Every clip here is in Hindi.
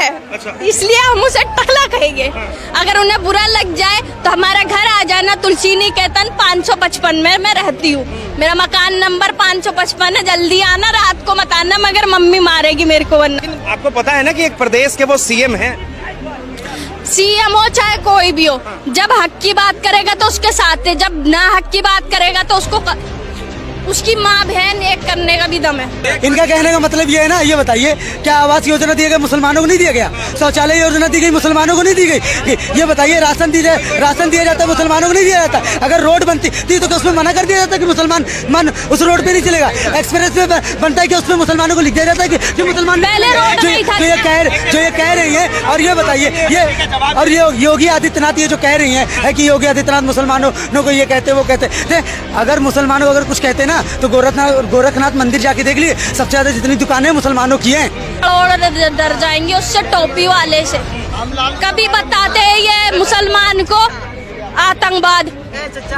है, इसलिए हम उसे टकला कहेंगे। अगर उन्हें बुरा लग जाए तो हमारा घर आ जाना, तुलसी निकेतन 555 में मैं रहती हूँ। मेरा मकान नंबर 555 है, जल्दी आना, रात को मत आना, मगर मम्मी मारेगी मेरे को वरना। आपको पता है ना कि एक प्रदेश के वो सीएम हैं? सीएम हो चाहे कोई भी हो, जब हक की बात करेगा तो उसके साथ है, जब ना हक की बात करेगा तो उसकी माँ बहन एक करने का भी दम है। इनका कहने का मतलब ये है ना, ये बताइए क्या आवास योजना दिया गया मुसलमानों को नहीं दिया गया? शौचालय योजना दी गई मुसलमानों को नहीं दी गई? ये बताइए राशन दिया जाता है मुसलमानों को नहीं दिया जाता? अगर रोड बनती थी तो उसमें मना कर दिया जाता कि मुसलमान उस रोड पे नहीं चलेगा? एक्सप्रेस वे बनता है कि उसमें मुसलमानों को लिख दिया जाता है कि मुसलमान जो ये कह रही है। और ये बताइए ये योगी आदित्यनाथ ये जो कह रही है कि योगी आदित्यनाथ मुसलमानों को ये कहते वो कहते, अगर मुसलमानों अगर कुछ कहते ना तो गोरखनाथ मंदिर जाके देख लिए, सबसे ज्यादा जितनी दुकानें मुसलमानों की हैं। और डर जाएंगे उससे, टोपी वाले से। कभी बताते हैं ये मुसलमान को आतंकवाद,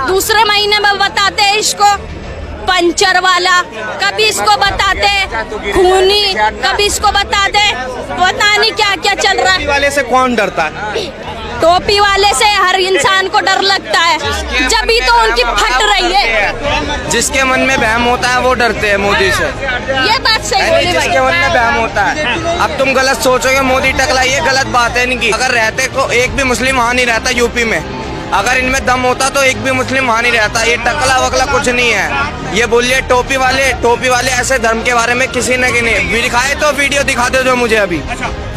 दूसरे महीने में बताते हैं इसको पंचर वाला, कभी इसको बताते खूनी, कभी इसको बताते पता नहीं क्या क्या चल रहा है। टोपी वाले से कौन डरता है? टोपी वाले से हर इंसान को डर लगता है, जब भी तो उनकी फट रही है। जिसके मन में वहम होता है वो डरते हैं मोदी से। ये बात सही बोली भाई। जिसके मन में वहम होता है। अब तुम गलत सोचोगे मोदी टकला, ये गलत बात है इनकी। अगर रहते को एक भी मुस्लिम वहाँ नहीं रहता यूपी में, अगर इनमें दम होता तो एक भी मुस्लिम वहाँ नहीं रहता। ये टकला वकला कुछ नहीं है। ये बोलिए टोपी वाले ऐसे धर्म के बारे में किसी ने नहीं दिखाए तो वीडियो दिखा दो, जो मुझे अभी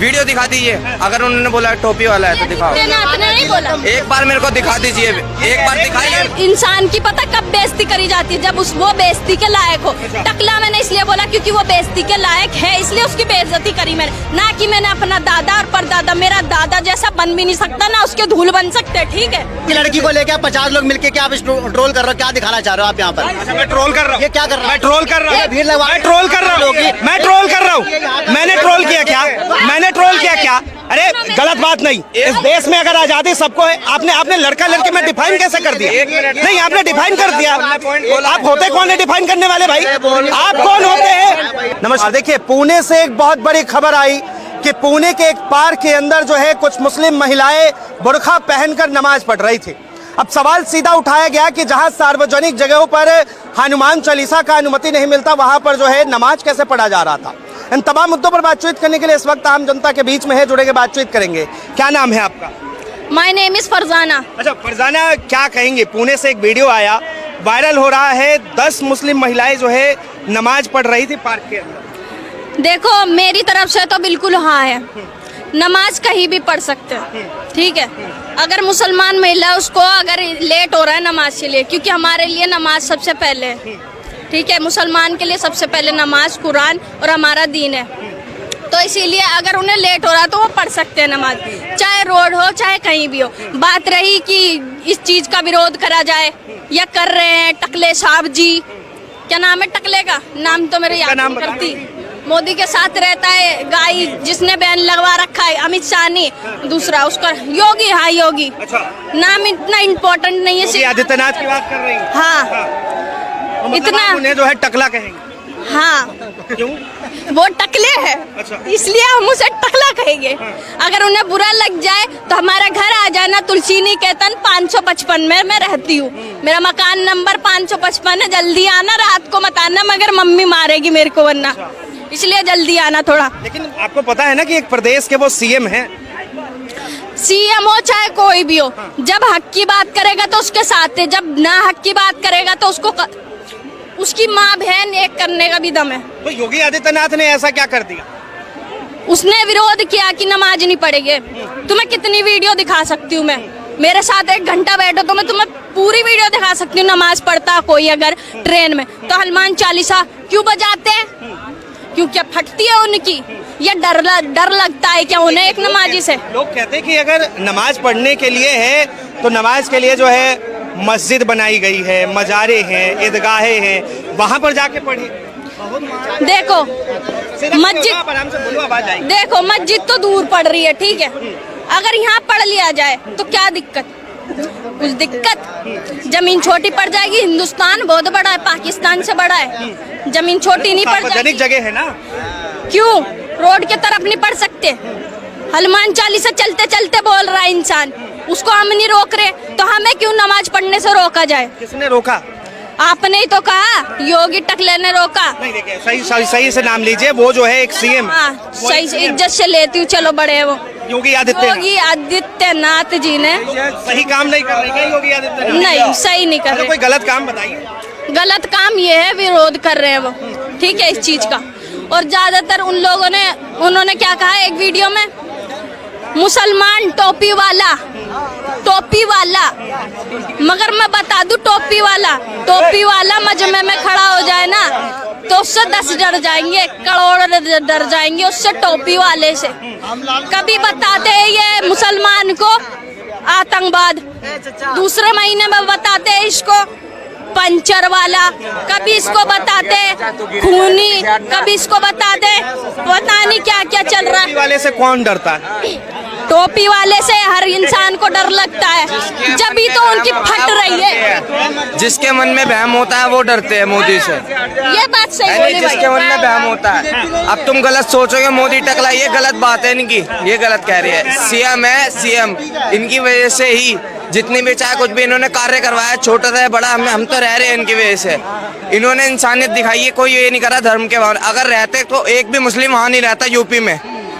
वीडियो दिखा दीजिए। अगर उन्होंने बोला टोपी वाला है तो दिखाओ। नहीं बोला, एक बार मेरे को दिखा दीजिए, एक बार दिखाइए। इंसान की पता कब बेइज्जती करी जाती है, जब वो बेइज्जती के लायक हो। टकला मैंने इसलिए बोला क्योंकि वो बेइज्जती के लायक है, इसलिए उसकी बेइज्जती करी मैंने, ना कि मैंने अपना दादा और परदादा, मेरा दादा जैसा बन भी नहीं सकता, ना उसके धूल बन सकते। ठीक है, लड़की को लेकर 50 लोग मिलके क्या आप ट्रोल कर रहे हो? क्या दिखाना चाह रहे हो आप यहाँ पर? मैं ट्रोल कर रहा हूँ। ये क्या कर रहा है? मैं ट्रोल कर रहा हूँ। भीड़ लगवा, मैं ट्रोल कर रहा हूँ। मैंने ट्रोल किया क्या? मैंने ट्रोल किया क्या? अरे गलत बात नहीं। इस देश में अगर आजादी सबको है, आपने लड़का लड़की में डिफाइन कैसे कर दिया? नहीं, आपने डिफाइन कर दिया। आप होते कौन है डिफाइन करने वाले भाई? आप कौन होते हैं? नमस्कार। देखिए, पुणे से एक बहुत बड़ी खबर आई कि पुणे के एक पार्क के अंदर जो है कुछ मुस्लिम महिलाएं बुर्का पहनकर नमाज पढ़ रही थी। अब सवाल सीधा उठाया गया कि जहां सार्वजनिक जगहों पर हनुमान चालीसा का अनुमति नहीं मिलता, वहां पर जो है नमाज कैसे पढ़ा जा रहा था। इन तमाम मुद्दों पर बातचीत करने के लिए इस वक्त आम जनता के बीच में है, जुड़ेंगे, बातचीत करेंगे। क्या नाम है आपका? My name is Farzana. अच्छा फरजाना, क्या कहेंगे? पुणे से एक वीडियो आया, वायरल हो रहा है, 10 मुस्लिम महिलाएं जो है नमाज पढ़ रही थी पार्क के अंदर। देखो, मेरी तरफ से तो बिल्कुल हाँ है, नमाज कहीं भी पढ़ सकते हैं। ठीक है, अगर मुसलमान महिला उसको अगर लेट हो रहा है नमाज के लिए, क्योंकि हमारे लिए नमाज सबसे पहले है। ठीक है, मुसलमान के लिए सबसे पहले नमाज, कुरान और हमारा दीन है, तो इसीलिए अगर उन्हें लेट हो रहा है तो वो पढ़ सकते हैं नमाज, चाहे रोड हो चाहे कहीं भी हो। बात रही कि इस चीज का विरोध करा जाए, या कर रहे हैं टकले साहब जी, क्या नाम है टकले का? नाम तो मेरे याद नहीं करती। मोदी के साथ रहता है गाय, जिसने बैन लगवा रखा है, अमित शाह ने। दूसरा उसका योगी, हाँ योगी। अच्छा। नाम इतना इम्पोर्टेंट नहीं है। आदित्यनाथ की बात कर रही हैं? हाँ, इतना उन्हें जो है टकला कहेंगे। हाँ, क्यों? वो टकले है। अच्छा। इसलिए हम उसे टकला कहेंगे। अगर उन्हें बुरा लग जाए तो हमारा घर आ जाना, तुलसी निकेतन 555 में मैं रहती हूँ। मेरा मकान नंबर 555 है, जल्दी आना, रात को मत आना, मगर मम्मी मारेगी मेरे को वरना, इसलिए जल्दी आना थोड़ा। लेकिन आपको पता है ना कि एक प्रदेश के वो सीएम हैं? सीएम हो चाहे कोई भी हो, जब हक की बात करेगा तो उसके साथ है, जब ना हक की बात करेगा तो उसकी माँ बहन एक करने का भी दम है। तो योगी आदित्यनाथ ने ऐसा क्या कर दिया? उसने विरोध किया कि नमाज नहीं पढ़ेंगे। तुम्हें कितनी वीडियो दिखा सकती हूँ मैं, मेरे साथ 1 घंटा बैठो तो मैं तुम्हें पूरी वीडियो दिखा सकती हूँ। नमाज पढ़ता कोई अगर ट्रेन में तो हनुमान चालीसा क्यों बजाते हैं? क्यों, क्या फटती है उनकी, या डर लगता है क्या उन्हें एक नमाजी से? लोग कहते हैं कि अगर नमाज पढ़ने के लिए है तो नमाज के लिए जो है मस्जिद बनाई गई है, मजारे हैं, ईदगाहें हैं, वहां पर जाके पढ़िए। देखो मस्जिद तो दूर पड़ रही है, ठीक है, अगर यहाँ पढ़ लिया जाए तो क्या दिक्कत? कुछ दिक्कत? जमीन छोटी पड़ जाएगी। हिंदुस्तान बहुत बड़ा है, पाकिस्तान से बड़ा है, जमीन छोटी नहीं पड़ जाएगी। जगह है ना, क्यों रोड के तरफ नहीं पढ़ सकते? हनुमान चालीसा चलते चलते बोल रहा है इंसान, उसको हम नहीं रोक रहे, तो हमें क्यों नमाज पढ़ने से रोका जाए? किसने रोका? आपने ही तो कहा, योगी टकले ने रोका। नहीं देखिए, सही से नाम लीजिए। वो जो है एक सीएम, हाँ, सही से इज्जत से लेती हूँ, चलो बड़े हैं वो। योगी आदित्यनाथ जी ने सही काम नहीं कर रहे क्या योगी आदित्यनाथ? नहीं, सही नहीं कर अच्छा, रहे। कोई गलत काम बताइए। गलत काम ये है, विरोध कर रहे हैं वो, ठीक है, इस चीज का। और ज्यादातर उन लोगों ने, उन्होंने क्या कहा एक वीडियो में, मुसलमान टोपी वाला, मगर मैं बता दूं, टोपी वाला मजमे में खड़ा हो जाए ना तो उससे 10 डर जाएंगे, करोड़ डर जाएंगे उससे, टोपी वाले से। कभी बताते हैं ये मुसलमान को आतंकवाद, दूसरे महीने में बताते हैं इसको पंचर वाला, कभी इसको बताते खूनी, कभी इसको बताते पता नहीं क्या क्या चल रहा है। वाले से कौन डरता है? टोपी वाले से हर इंसान को डर लगता है, जब भी तो उनकी फट रही है। जिसके मन में वहम होता है वो डरते हैं मोदी से। ये बात सही नहीं, बोली जिसके मन में भाई। वहम होता है। अब तुम गलत सोचोगे मोदी टकला, ये गलत बात है इनकी, ये गलत कह रही है। सीएम है सीएम, इनकी वजह से ही जितनी भी चाहे कुछ भी इन्होंने कार्य करवाया, छोटा सा बड़ा, हम तो रह रहे हैं इनकी वजह से। इन्होंने इंसानियत दिखाई है, कोई ये नहीं करा धर्म के बारे। अगर रहते तो एक भी मुस्लिम वहाँ नहीं रहता यूपी में।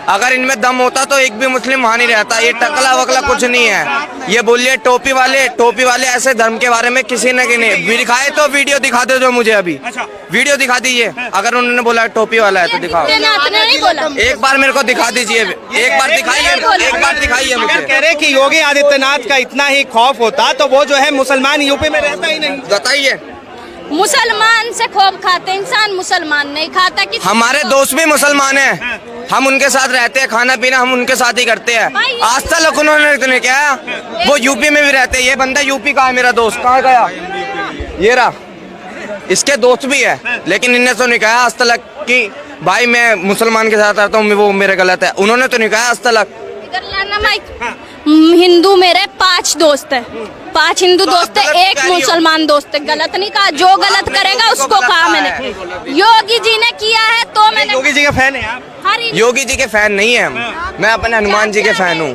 अगर इनमें दम होता तो एक भी मुस्लिम वहाँ नहीं रहता। ये टकला वकला कुछ नहीं है। ये बोलिए टोपी वाले ऐसे धर्म के बारे में किसी ने नहीं दिखाए तो वीडियो दिखा दो जो मुझे अभी वीडियो दिखा दीजिए। अगर उन्होंने बोला टोपी वाला है तो दिखाओ। नहीं बोला, एक बार मेरे को दिखा दीजिए, एक बार दिखाइए मुझे। अगर कह रहे कि योगी आदित्यनाथ का इतना ही खौफ होता तो वो जो है मुसलमान यूपी में रहता ही नहीं। बताइए, मुसलमान से खौफ खाते इंसान, मुसलमान नहीं खाता। कि हमारे दोस्त भी मुसलमान हैं, हम उनके साथ रहते हैं, खाना पीना हम उनके साथ ही करते हैं। आज तक उन्होंने क्या, वो यूपी में भी रहते हैं। ये बंदा यूपी का है, मेरा दोस्त कहाँ गया, ये रहा, इसके दोस्त भी है, लेकिन इनने तो नहीं कहा आज तक कि भाई मैं मुसलमान के साथ रहता हूँ, वो मेरे गलत है। उन्होंने तो नहीं कहा आज तक। इधर लाना माइक। हिंदू मेरे 5 दोस्त है, 5 हिंदू दोस्त है, एक मुसलमान दोस्त है। गलत नहीं कहा, जो गलत करेगा उसको कहा मैंने। योगी जी ने किया है तो मैंने। योगी जी का फैन है आप? योगी जी के फैन नहीं है हम, मैं अपने हनुमान जी के फैन हूँ।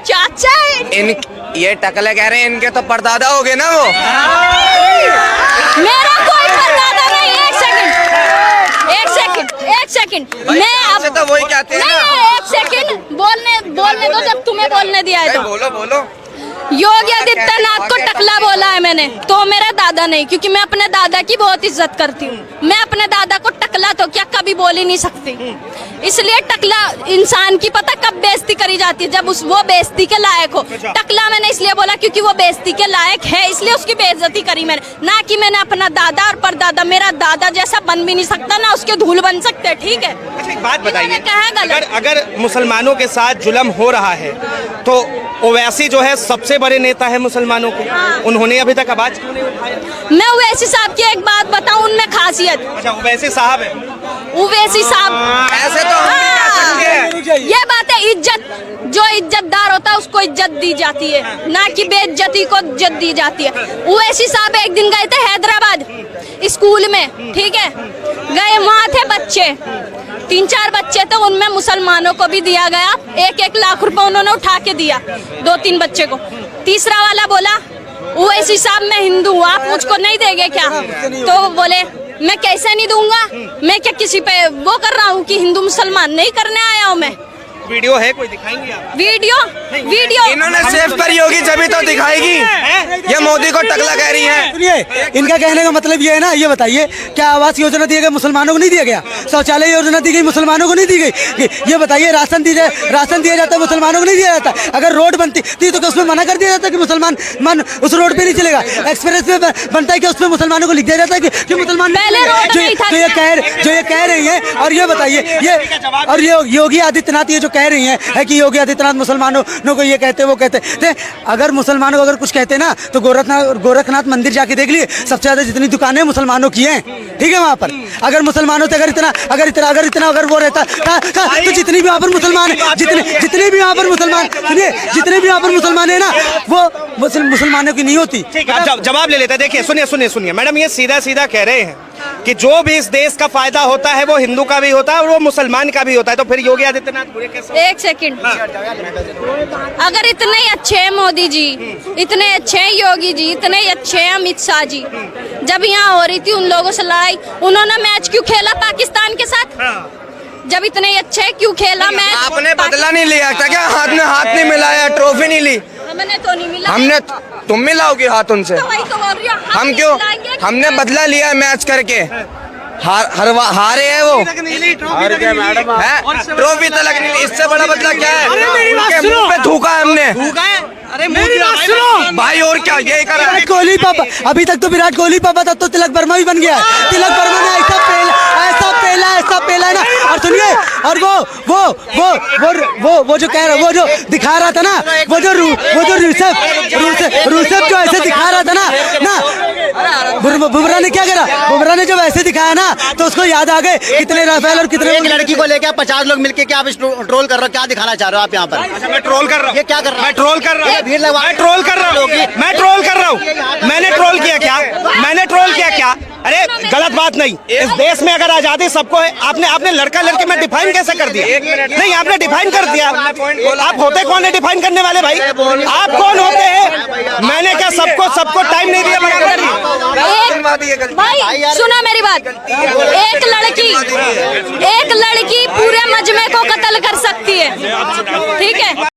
चाचा है। ये टकले कह रहे हैं इनके तो परदादा हो गए ना वो। मेरा कोई परदादा नहीं। एक सेकंड मैं आपसे तो वही कहते हैं ना। एक सेकंड बोलने दो, जब तुम्हें बोलने दिया है तो बोलो। योगी आदित्यनाथ को टकला बोला है मैंने, तो मेरा दादा नहीं, क्योंकि मैं अपने दादा की बहुत इज्जत करती हूँ। मैं अपने दादा को टकला तो क्या कभी बोल ही नहीं सकती। इसलिए टकला इंसान की पता कब बेइज्जती करी जाती है, जब वो बेइज्जती के लायक हो। टकला मैंने इसलिए बोला क्योंकि वो बेइज्जती के लायक है, इसलिए उसकी बेइज्जती करी मैंने, ना कि मैंने अपना दादा और परदादा। मेरा दादा जैसा बन भी नहीं सकता, ना उसके धूल बन सकते, ठीक है। अच्छा एक बात बताइए, कहा अगर मुसलमानों के साथ जुल्म हो रहा है तो ओवैसी जो है सबसे बड़े नेता है मुसलमानों के, उन्होंने अभी तक आवाज क्यों नहीं उठाया? मैं ओवैसी साहब की एक बात बताऊं, उनमें खासियत। अच्छा ओवैसी साहब है, ओवैसी साहब ऐसे तो हम नहीं कह सकते। ये बात है, इज्जत, जो इज्जतदार होता है उसको इज्जत दी जाती है, ना कि बेइज्जती को इज्जत दी जाती है। ओवैसी साहब एक दिन गए थे हैदराबाद स्कूल में, ठीक है, गए, वहाँ थे बच्चे, 3-4 बच्चे थे, उनमें मुसलमानों को भी दिया गया 1-1 लाख रुपए उन्होंने उठा के दिया 2-3 बच्चे को। तीसरा वाला बोला ओवैसी साहब मैं हिंदू हूँ, आप मुझको नहीं देंगे क्या? तो वो बोले मैं कैसे नहीं दूंगा, मैं क्या किसी पे वो कर रहा हूँ कि हिंदू मुसलमान नहीं करने आया हूँ मैं। वीडियो है कोई दिखाएंगे आप? वीडियो इन्होंने सेव करी होगी जब तो दिखाएगी। ये मोदी को टकला कह रही है। सुनिए, इनका कहने का मतलब ये है ना, ये बताइए क्या आवास योजना दिया गया मुसलमानों को नहीं दिया गया? शौचालय योजना दी गई मुसलमानों को नहीं दी गई? ये बताइए राशन दिया जाता है मुसलमानों को नहीं दिया जाता? अगर रोड बनती थी तो उसमें मना कर दिया जाता कि मुसलमान उस रोड पे नहीं चलेगा? एक्सप्रेस वे बनता है कि उसमें मुसलमानों को लिख दिया जाता है कि मुसलमान जो ये कह रही है। और ये बताइए, ये और योगी आदित्यनाथ ये जो कह रही है कि योगी आदित्यनाथ मुसलमानों को ये कहते वो कहते थे। अगर मुसलमानों को अगर कुछ कहते ना तो गोरखनाथ मंदिर जाके देख लिए, सबसे ज्यादा जितनी दुकानें मुसलमानों की हैं, ठीक है, वहाँ पर अगर मुसलमानों से अगर इतना वो रहता तो जितनी भी वहाँ पर मुसलमान है, जितने भी वहाँ पर मुसलमान, सुनिए, जितने भी वहाँ पर मुसलमान है ना वो मुसलमानों की नहीं होती। ठीक है, जवाब ले लेते हैं। देखिए सुनिए मैडम, ये सीधा कह रहे हैं कि जो भी इस देश का फायदा होता है वो हिंदू का भी होता है और वो मुसलमान का भी होता है, तो फिर योगी आदित्यनाथ बुरे कैसे? एक सेकंड, अगर इतने ही अच्छे हैं मोदी जी, इतने अच्छे हैं योगी जी, इतने ही अच्छे हैं अमित शाह जी, जब यहाँ हो रही थी उन लोगों से लड़ाई, उन्होंने मैच क्यों खेला पाकिस्तान के साथ? जब इतने ही अच्छे हैं, क्यों खेला मैच? आपने बदला नहीं लिया था क्या? हाथ में हाथ नहीं मिलाया, ट्रॉफी नहीं ली? हमने तो नहीं मिला। हमने, तुम मिलाओगे हाथ उनसे? तो वही तो बोल रही हूँ, हम क्यों? हमने बदला लिया मैच करके, हारे है वो, ट्रॉफी तक नहीं, इससे बड़ा बदला क्या है? उनके मुंह पे थूका है हमने। अरे मेरी बात सुनो भाई, और क्या यही करा? विराट कोहली पापा, अभी तक तो विराट कोहली पापा था, तो तिलक वर्मा भी बन गया है। तिलक वर्मा ने ऐसा पेला है ना। और सुनिए, और वो जो कह रहा, वो जो दिखा रहा था ना, वो जो ऋषभ जो ऐसे दिखा रहा था ना, बुमराह ने क्या करा? बुमराह ने जब ऐसे दिखाया ना, तो उसको याद आ गए कितने राफेल और कितने। एक लड़की को लेकर 50 लोग मिलके क्या आप ट्रोल कर रहे हो? क्या दिखाना चाह रहे हो आप यहाँ पर? मैं ट्रोल कर रहा हूँ। ये क्या कर रहा है? मैं ट्रोल कर रहा हूँ। भीड़ लगवा, मैं ट्रोल कर रहा हूँ। मैं ट्रोल कर रहा हूँ। मैंने ट्रोल किया क्या? मैंने ट्रोल किया क्या? अरे गलत बात नहीं। इस देश में अगर आजादी सबको है, आपने लड़का लड़की में डिफाइन कैसे कर दिया? नहीं, आपने डिफाइन कर दिया। आप होते कौन है डिफाइन करने वाले भाई? आप कौन होते हैं? मैंने क्या सबको टाइम नहीं दिया बराबर? भाई सुना मेरी बात, एक लड़की पूरे मजमे को कत्ल कर सकती है, ठीक है?